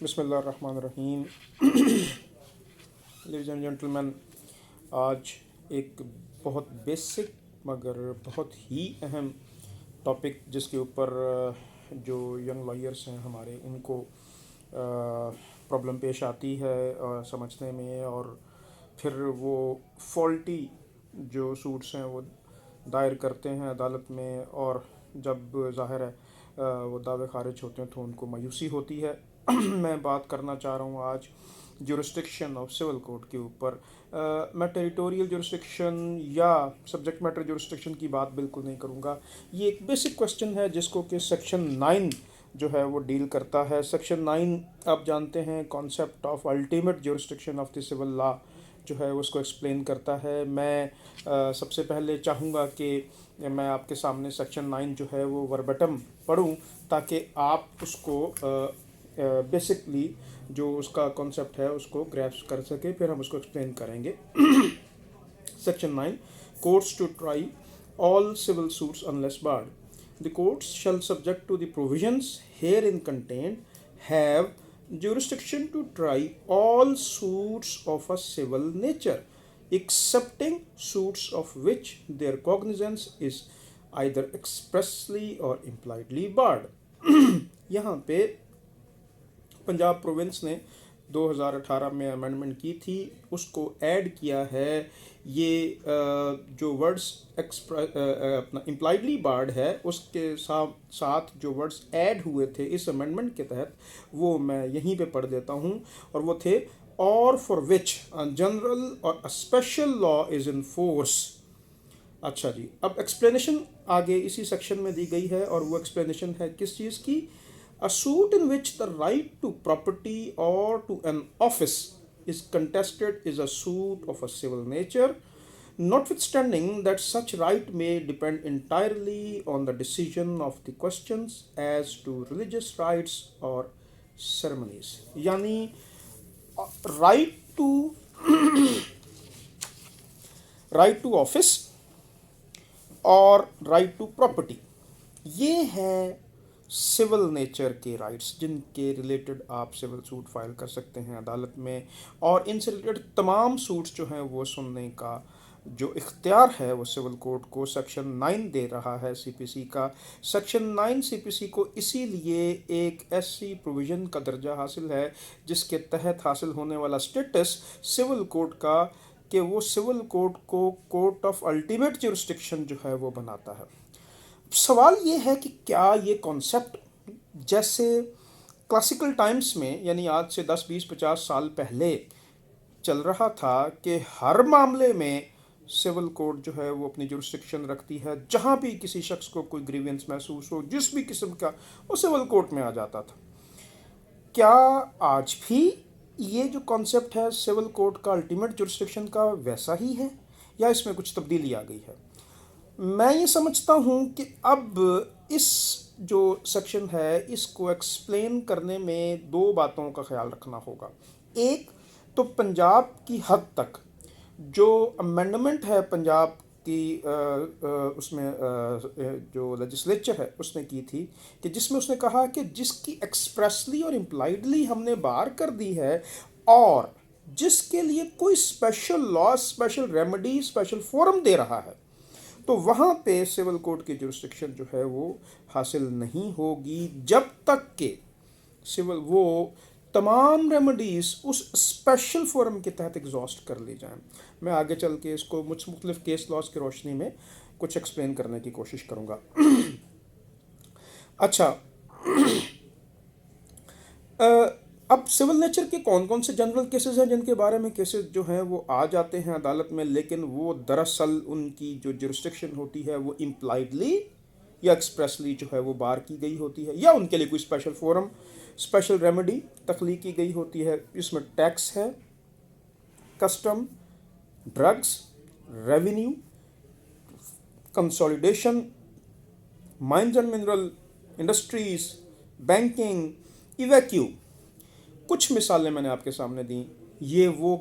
بسم اللہ الرحمن الرحیم۔ لیڈیز اینڈ جنٹلمین، آج ایک بہت بیسک مگر بہت ہی اہم ٹاپک جس کے اوپر جو ینگ لائرس ہیں ہمارے ان کو پرابلم پیش آتی ہے سمجھنے میں، اور پھر وہ فالٹی جو سوٹس ہیں وہ دائر کرتے ہیں عدالت میں، اور جب ظاہر ہے وہ دعوے خارج ہوتے ہیں تو ان کو مایوسی ہوتی ہے۔ میں بات کرنا چاہ رہا ہوں آج جورسڈکشن آف سول کوڈ کے اوپر۔ میں ٹیریٹوریل جورسڈکشن یا سبجیکٹ میٹر جورسڈکشن کی بات بالکل نہیں کروں گا۔ یہ ایک بیسک کوسچن ہے جس کو کہ سیکشن 9 جو ہے وہ ڈیل کرتا ہے۔ سیکشن 9 آپ جانتے ہیں concept of ultimate jurisdiction of the civil law جو ہے اس کو ایکسپلین کرتا ہے۔ میں سب سے پہلے چاہوں گا کہ میں آپ کے سامنے سیکشن 9 جو ہے وہ وربٹم پڑھوں تاکہ آپ اس کو بیسکلی جو اس کا کانسیپٹ ہے اس کو گریسپ کر سکے، پھر ہم اس کو ایکسپلین کریں گے۔ Section 9 Courts to try all civil suits unless barred. The courts shall subject to the provisions herein contained have jurisdiction to try all suits of a civil nature, excepting suits of which their cognizance is either expressly or impliedly barred. یہاں پہ Punjab province نے 2018 میں amendment کی تھی، اس کو add کیا ہے۔ یہ جو ورڈز اپنا امپلائڈلی بارڈ ہے اس کے ساتھ جو ورڈز ایڈ ہوئے تھے اس امینڈمنٹ کے تحت وہ میں یہیں پہ پڑھ دیتا ہوں، اور وہ تھے اور فار وچ جنرل اور اسپیشل لا از ان فورس۔ اچھا جی، اب ایکسپلینیشن آگے اسی سیکشن میں دی گئی ہے، اور وہ ایکسپلینیشن ہے کس چیز کی؟ A suit in which the right to property or to an office is contested is a suit of a civil nature, notwithstanding that such right may depend entirely on the decision of the questions as to religious rites or ceremonies. یعنی right to office اور right to property یہ ہے civil nature کے rights جن کے related آپ civil suit file کر سکتے ہیں عدالت میں، اور ان سے ریلیٹڈ تمام سوٹس جو ہیں وہ سننے کا جو اختیار ہے وہ سول کوڈ کو سیکشن 9 دے رہا ہے سی پی سی کا۔ سیکشن 9 سی پی سی کو اسی لیے ایک ایسی پروویژن کا درجہ حاصل ہے جس کے تحت حاصل ہونے والا اسٹیٹس سول کوڈ کا کہ وہ سول کوڈ کو کورٹ آف الٹیمیٹ جورسڈکشن جو ہے وہ بناتا ہے۔ سوال یہ ہے کہ کیا یہ کانسیپٹ جیسے کلاسیکل ٹائمز میں، یعنی آج سے 10 20 50 سال پہلے چل رہا تھا کہ ہر معاملے میں سول کوڈ جو ہے وہ اپنی جورسڈکشن رکھتی ہے، جہاں بھی کسی شخص کو کوئی گریوینس محسوس ہو جس بھی قسم کا وہ سول کوڈ میں آ جاتا تھا، کیا آج بھی یہ جو کانسیپٹ ہے سول کوڈ کا الٹیمیٹ جورسڈکشن کا ویسا ہی ہے یا اس میں کچھ تبدیلی آ گئی ہے؟ میں یہ سمجھتا ہوں کہ اب اس جو سیکشن ہے اس کو ایکسپلین کرنے میں دو باتوں کا خیال رکھنا ہوگا۔ ایک تو پنجاب کی حد تک جو امینڈمنٹ ہے پنجاب کی اس میں جو لیجسلیچر ہے اس نے کی تھی کہ جس میں اس نے کہا کہ جس کی ایکسپریسلی اور امپلائڈلی ہم نے بار کر دی ہے اور جس کے لیے کوئی special law, special remedy, special forum دے رہا ہے، تو وہاں پہ سول کوڈ کی جورسڈکشن جو ہے وہ حاصل نہیں ہوگی جب تک کہ وہ تمام ریمیڈیز اس اسپیشل فورم کے تحت ایگزاسٹ کر لی جائیں۔ میں آگے چل کے اس کو مختلف کیس لاز کی روشنی میں کچھ ایکسپلین کرنے کی کوشش کروں گا۔ اچھا، اب سول نیچر کے کون کون سے جنرل کیسز ہیں جن کے بارے میں کیسز جو ہیں وہ آ جاتے ہیں عدالت میں، لیکن وہ دراصل ان کی جو جورسڈکشن ہوتی ہے وہ امپلائڈلی یا ایکسپریسلی جو ہے وہ بار کی گئی ہوتی ہے، یا ان کے لیے کوئی اسپیشل فورم، اسپیشل ریمیڈی تخلیق کی گئی ہوتی ہے۔ اس میں ٹیکس ہے، custom, drugs, revenue, consolidation, mines and mineral, industries, banking, evacuee. کچھ مثالیں میں نے آپ کے سامنے دیں، یہ وہ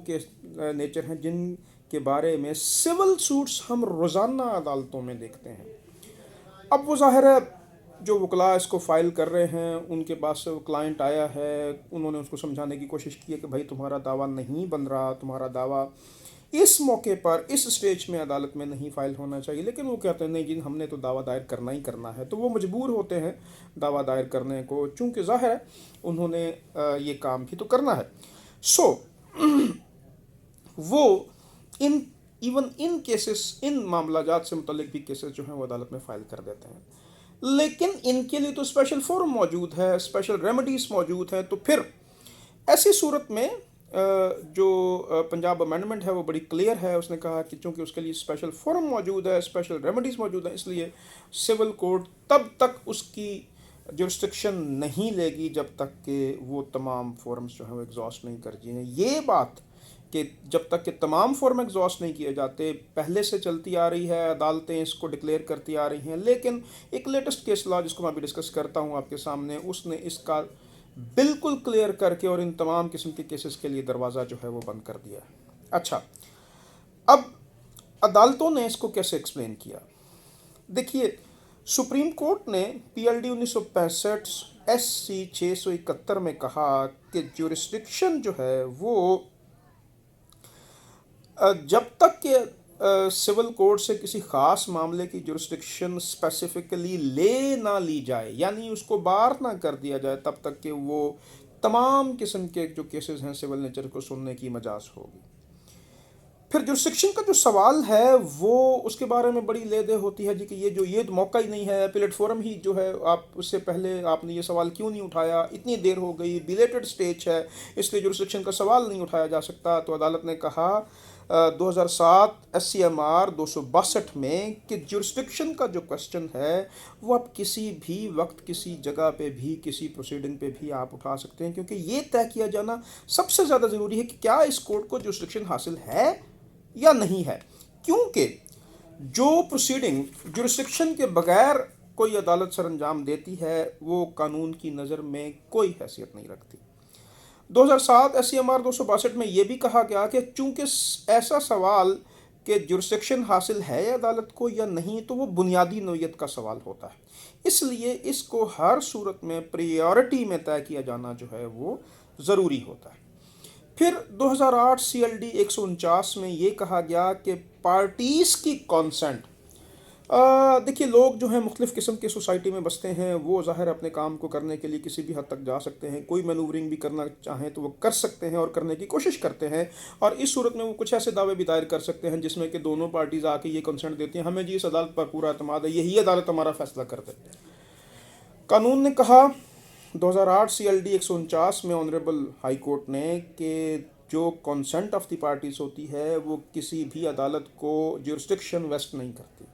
نیچر ہیں جن کے بارے میں سول سوٹس ہم روزانہ عدالتوں میں دیکھتے ہیں۔ اب وہ ظاہر ہے جو وکلاء اس کو فائل کر رہے ہیں ان کے پاس سے وہ کلائنٹ آیا ہے، انہوں نے اس کو سمجھانے کی کوشش کی ہے کہ بھائی تمہارا دعویٰ نہیں بن رہا، تمہارا دعویٰ اس موقع پر اس اسٹیج میں عدالت میں نہیں فائل ہونا چاہیے، لیکن وہ کہتے ہیں نہیں جی ہم نے تو دعویٰ دائر کرنا ہی کرنا ہے، تو وہ مجبور ہوتے ہیں دعویٰ دائر کرنے کو، چونکہ ظاہر ہے انہوں نے یہ کام بھی تو کرنا ہے. سو وہ ان ایون ان کیسز، ان معاملہ جات سے متعلق بھی کیسز جو ہیں وہ عدالت میں فائل کر دیتے ہیں. لیکن ان کے لیے تو اسپیشل فورم موجود ہے، اسپیشل ریمیڈیز موجود ہیں. تو پھر ایسی صورت میں جو پنجاب امینڈمنٹ ہے وہ بڑی کلیئر ہے. اس نے کہا کہ چونکہ اس کے لیے اسپیشل فورم موجود ہے، اسپیشل ریمیڈیز موجود ہیں، اس لیے سول کورٹ تب تک اس کی جورسڈکشن نہیں لے گی جب تک کہ وہ تمام فورمز جو ہیں وہ ایگزاسٹ نہیں کر جائیں. یہ بات کہ جب تک کہ تمام فورم ایگزاسٹ نہیں کیے جاتے پہلے سے چلتی آ رہی ہے، عدالتیں اس کو ڈکلیئر کرتی آ رہی ہیں. لیکن ایک لیٹسٹ کیس لا جس کو میں ابھی ڈسکس کرتا ہوں آپ کے سامنے، اس نے اس کا بالکل کلیئر کر کے اور ان تمام قسم کے کیسز کے لیے دروازہ جو ہے وہ بند کر دیا ہے. اچھا، اب عدالتوں نے اس کو کیسے ایکسپلین کیا؟ دیکھیے، سپریم کورٹ نے P L D 1965 S C 671 میں کہا کہ جورسڈکشن جو ہے وہ جب تک کہ سول کورٹ سے کسی خاص معاملے کی جورسڈکشن اسپیسیفکلی لے نہ لی جائے، یعنی اس کو بار نہ کر دیا جائے، تب تک کہ وہ تمام قسم کے جو کیسز ہیں سول نیچر کو سننے کی مجاز ہوگی. پھر جورسڈکشن کا جو سوال ہے وہ اس کے بارے میں بڑی لے دے ہوتی ہے جی کہ یہ موقع ہی نہیں ہے، پلیٹ فورم ہی جو ہے، آپ اس سے پہلے آپ نے یہ سوال کیوں نہیں اٹھایا، اتنی دیر ہو گئی، بیلیٹڈ سٹیج ہے، اس لیے جورسڈکشن کا سوال نہیں اٹھایا جا سکتا. تو عدالت نے کہا 2007 ایس سی ایم آر 262 میں کہ جورسڈکشن کا جو کوسچن ہے وہ آپ کسی بھی وقت کسی جگہ پہ بھی کسی پروسیڈنگ پہ بھی آپ اٹھا سکتے ہیں، کیونکہ یہ طے کیا جانا سب سے زیادہ ضروری ہے کہ کیا اس کورٹ کو جورسڈکشن حاصل ہے یا نہیں ہے. کیونکہ جو پروسیڈنگ جورسڈکشن کے بغیر کوئی عدالت سر انجام دیتی ہے وہ قانون کی نظر میں کوئی حیثیت نہیں رکھتی. 2007 ایس سی ایم آر 262 میں یہ بھی کہا گیا کہ چونکہ ایسا سوال کہ جورسڈکشن حاصل ہے عدالت کو یا نہیں تو وہ بنیادی نوعیت کا سوال ہوتا ہے، اس لیے اس کو ہر صورت میں پریورٹی میں طے کیا جانا جو ہے وہ ضروری ہوتا ہے. پھر 2008 سی ایل ڈی 149 میں یہ کہا گیا کہ پارٹیز کی کانسنٹ، دیکھیے لوگ جو ہیں مختلف قسم کے سوسائٹی میں بستے ہیں، وہ ظاہر اپنے کام کو کرنے کے لیے کسی بھی حد تک جا سکتے ہیں، کوئی مینورنگ بھی کرنا چاہیں تو وہ کر سکتے ہیں اور کرنے کی کوشش کرتے ہیں، اور اس صورت میں وہ کچھ ایسے دعوے بھی دائر کر سکتے ہیں جس میں کہ دونوں پارٹیز آ کے یہ کنسنٹ دیتی ہیں ہمیں جی اس عدالت پر پورا اعتماد ہے، یہی عدالت ہمارا فیصلہ کر دے. قانون نے کہا 2008 سی ایل ڈی 149 میں آنریبل ہائی کورٹ نے کہ جو کنسنٹ آف دی پارٹیز ہوتی ہے وہ کسی بھی عدالت کو جورسڈکشن ویسٹ نہیں کرتی،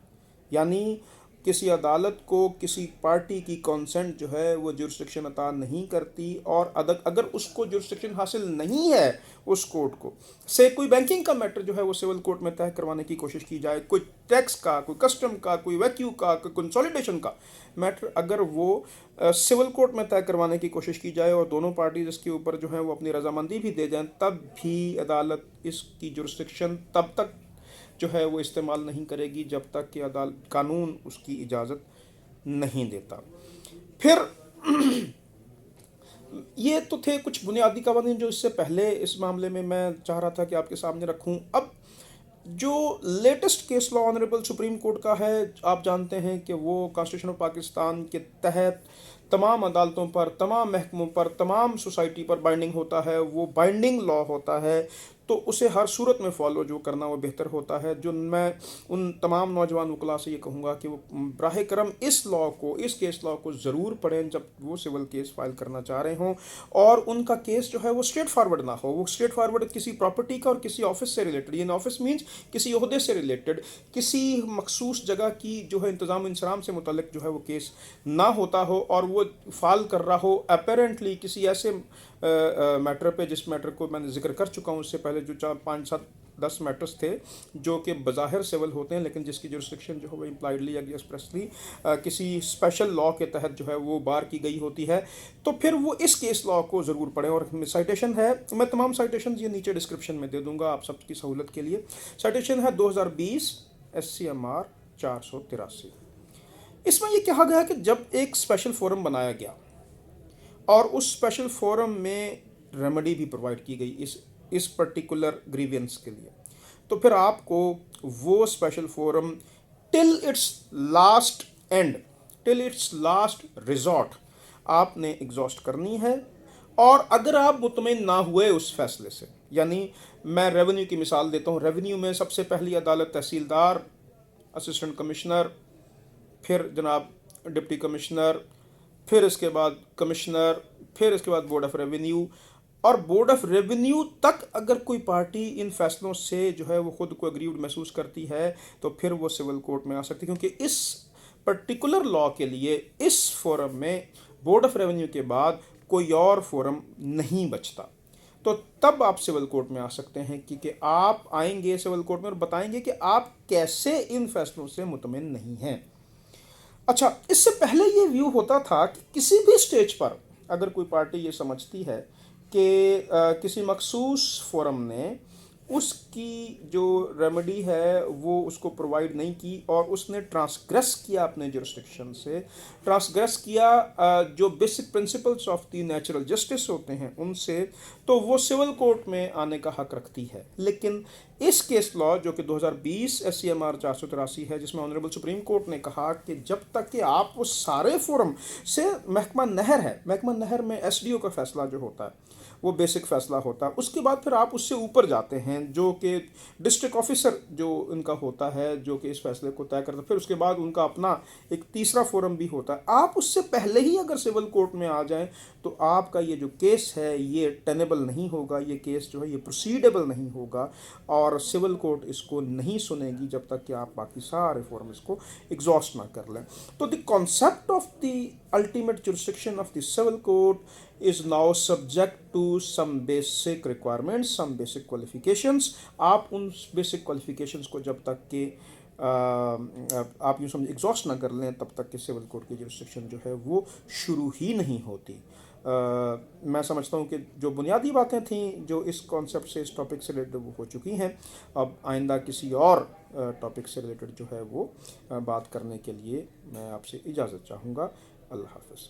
یعنی کسی عدالت کو کسی پارٹی کی کانسنٹ جو ہے وہ جورسڈکشن عطا نہیں کرتی. اور اگر اس کو جورسڈکشن حاصل نہیں ہے اس کورٹ کو سے کوئی بینکنگ کا میٹر جو ہے وہ سول کورٹ میں طے کروانے کی کوشش کی جائے، کوئی ٹیکس کا، کوئی کسٹم کا، کوئی ویکیو کا، کوئی کنسولیڈیشن کا میٹر اگر وہ سول کورٹ میں طے کروانے کی کوشش کی جائے اور دونوں پارٹیز اس کے اوپر جو ہیں وہ اپنی رضامندی بھی دے جائیں، تب بھی عدالت اس کی جورسڈکشن تب تک جو ہے وہ استعمال نہیں کرے گی جب تک کہ قانون اس کی اجازت نہیں دیتا. پھر یہ تو تھے کچھ بنیادی قوانین جو اس سے پہلے اس معاملے میں چاہ رہا تھا کہ آپ کے سامنے رکھوں. اب جو latest case law honourable supreme court کا ہے، آپ جانتے ہیں کہ وہ کانسٹیٹیوشن آف پاکستان کے تحت تمام عدالتوں پر، تمام محکموں پر، تمام سوسائٹی پر بائنڈنگ ہوتا ہے، وہ بائنڈنگ لا ہوتا ہے، تو اسے ہر صورت میں فالو جو کرنا وہ بہتر ہوتا ہے. جو میں ان تمام نوجوان وکلاء سے یہ کہوں گا کہ وہ براہ کرم اس لا کو، اس کیس لا کو ضرور پڑھیں جب وہ سول کیس فائل کرنا چاہ رہے ہوں، اور ان کا کیس جو ہے وہ اسٹریٹ فارورڈ نہ ہو. وہ اسٹریٹ فارورڈ کسی پراپرٹی کا اور کسی آفس سے ریلیٹڈ، یعنی آفس مینس کسی عہدے سے ریلیٹڈ، کسی مخصوص جگہ کی جو ہے انتظام انصرام سے متعلق جو ہے وہ کیس نہ ہوتا ہو، اور وہ فال کر رہا ہو اپیرنٹلی کسی ایسے میٹر پہ جس میٹر کو میں نے ذکر کر چکا ہوں اس سے پہلے، جو 5 7 10 میٹرز تھے جو کہ بظاہر سول ہوتے ہیں لیکن جس کی جورسڈکشن جو ہے وہ امپلائڈلی یا ایکسپریسلی کسی اسپیشل لا کے تحت جو ہے وہ بار کی گئی ہوتی ہے. تو پھر وہ اس کیس لا کو ضرور پڑھیں. اور سائٹیشن ہے، میں تمام سائٹیشنز یہ نیچے ڈسکرپشن میں دے دوں گا آپ سب کی سہولت کے لیے. سائٹیشن ہے 2020 ایس سی ایم آر 483. اس میں یہ کہا گیا کہ جب ایک اسپیشل فورم بنایا گیا اور اس اسپیشل فورم میں ریمیڈی بھی پرووائڈ کی گئی اس پرٹیکولر گریوینس کے لیے، تو پھر آپ کو وہ special forum till its last end, till its last resort آپ نے ایگزاسٹ کرنی ہے۔ اور اگر آپ مطمئن نہ ہوئے اس فیصلے سے، یعنی میں ریونیو کی مثال دیتا ہوں، ریونیو میں سب سے پہلی عدالت تحصیلدار، اسسٹنٹ کمشنر، پھر جناب ڈپٹی کمشنر، پھر اس کے بعد کمشنر، پھر اس کے بعد بورڈ آف ریونیو، اور بورڈ آف ریونیو تک اگر کوئی پارٹی ان فیصلوں سے جو ہے وہ خود کو اگریوڈ محسوس کرتی ہے تو پھر وہ سول کورٹ میں آ سکتی ہے، کیونکہ اس پرٹیکولر لا کے لیے اس فورم میں بورڈ آف ریونیو کے بعد کوئی اور فورم نہیں بچتا، تو تب آپ سول کورٹ میں آ سکتے ہیں، کیونکہ آپ آئیں گے سول کورٹ میں اور بتائیں گے کہ آپ کیسے ان فیصلوں سے مطمئن نہیں ہیں۔ اچھا، اس سے پہلے یہ ویو ہوتا تھا کہ کسی بھی سٹیج پر اگر کوئی پارٹی یہ سمجھتی ہے کہ کسی مخصوص فورم نے اس کی جو ریمیڈی ہے وہ اس کو پرووائڈ نہیں کی اور اس نے ٹرانسگریس کیا اپنے جورسڈکشن سے، ٹرانسگریس کیا جو basic principles of the natural justice ہوتے ہیں ان سے، تو وہ سول کورٹ میں آنے کا حق رکھتی ہے۔ لیکن اس کیس لا جو کہ 2020 ایس سی ایم آر 483 ہے، جس میں آنریبل سپریم کورٹ نے کہا کہ جب تک کہ آپ وہ سارے فورم سے، محکمہ نہر ہے، محکمہ نہر میں ایس ڈی او کا فیصلہ جو ہوتا ہے وہ بیسک فیصلہ ہوتا ہے، اس کے بعد پھر آپ اس سے اوپر جاتے ہیں جو کہ ڈسٹرکٹ آفیسر جو ان کا ہوتا ہے جو کہ اس فیصلے کو طے کرتا ہے، پھر اس کے بعد ان کا اپنا ایک تیسرا فورم بھی ہوتا ہے۔ آپ اس سے پہلے ہی اگر سول کورٹ میں آ جائیں تو آپ کا یہ جو کیس ہے یہ ٹینیبل نہیں ہوگا، یہ کیس جو ہے یہ پروسیڈیبل نہیں ہوگا، اور سول کورٹ اس کو نہیں سنے گی جب تک کہ آپ باقی سارے فورم اس کو ایگزاسٹ نہ کر لیں۔ تو the concept of the ultimate jurisdiction of the civil court is now subject to some basic requirements, some basic qualifications۔ آپ ان بیسک qualifications کو جب تک کہ آپ یوں سمجھ ایگزاسٹ نہ کر لیں تب تک کہ سول کورٹ کی جورسڈکشن جو ہے وہ شروع ہی نہیں ہوتی۔ میں سمجھتا ہوں کہ جو بنیادی باتیں تھیں جو اس کانسیپٹ سے، اس ٹاپک سے ریلیٹڈ وہ ہو چکی ہیں۔ اب آئندہ کسی اور ٹاپک سے ریلیٹڈ جو ہے وہ بات کرنے کے لیے میں آپ سے اجازت چاہوں گا۔ اللہ حافظ۔